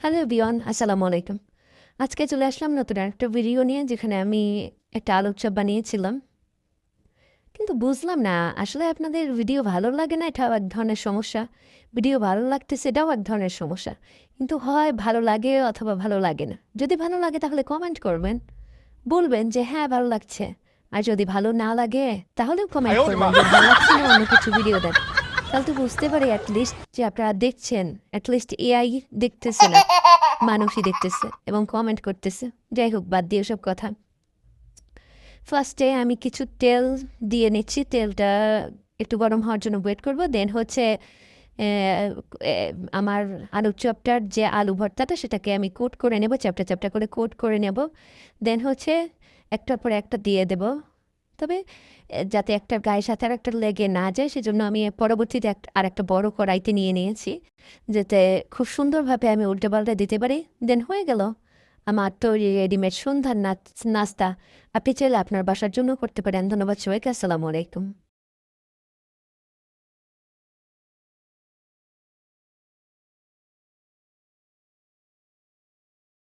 Hello everyone, আসসালামু আলাইকুম। আজকে চলে আসলাম নতুন একটা ভিডিও নিয়ে, যেখানে আমি একটা আলুর চপ বানিয়েছিলাম। কিন্তু বুঝলাম না, আসলে আপনাদের ভিডিও ভালো লাগে না, এটাও এক ধরনের সমস্যা। ভিডিও ভালো লাগতেছে, এটাও এক ধরনের সমস্যা। কিন্তু হয় ভালো লাগে অথবা ভালো লাগে না। যদি ভালো লাগে তাহলে কমেন্ট করবেন, বলবেন যে হ্যাঁ ভালো লাগছে। আর যদি ভালো না লাগে তাহলেও কমেন্ট 哎呦我的 করবেন 妈！যে ভালো লাগছে না, অন্য কিছু ভিডিও দেন। তাহলে তো বুঝতে পারি অ্যাটলিস্ট যে আপনারা দেখছেন, অ্যাটলিস্ট এআই দেখতেছে না, মানুষই দেখতেছে এবং কমেন্ট করতেছে। যাই হোক, বাদ দিয়ে সব কথা। ফার্স্টে আমি কিছু তেল দিয়ে নিচ্ছি, তেলটা একটু গরম হওয়ার জন্য ওয়েট করব। দেন হচ্ছে আমার আলুর চপটার যে আলু ভর্তাটা, সেটাকে আমি কোট করে নেব, চ্যাপটা চ্যাপটা করে কোট করে নেব। দেন হচ্ছে একটার পর একটা দিয়ে দেব। তবে যাতে একটার গায়ের সাথে আর একটা লেগে না যায়, সেজন্য আমি পরবর্তীতে আর একটা বড় কড়াইতে নিয়ে নিয়েছি, যাতে খুব সুন্দরভাবে আমি উল্টে পাল্টে দিতে পারি। দেন হয়ে গেল আমার তৈরি রেডিমেড সন্ধ্যার নাস্তা। আপনি চাইলে আপনার বাসার জন্য করতে পারেন। ধন্যবাদ সবাইকে, আসসালামু আলাইকুম।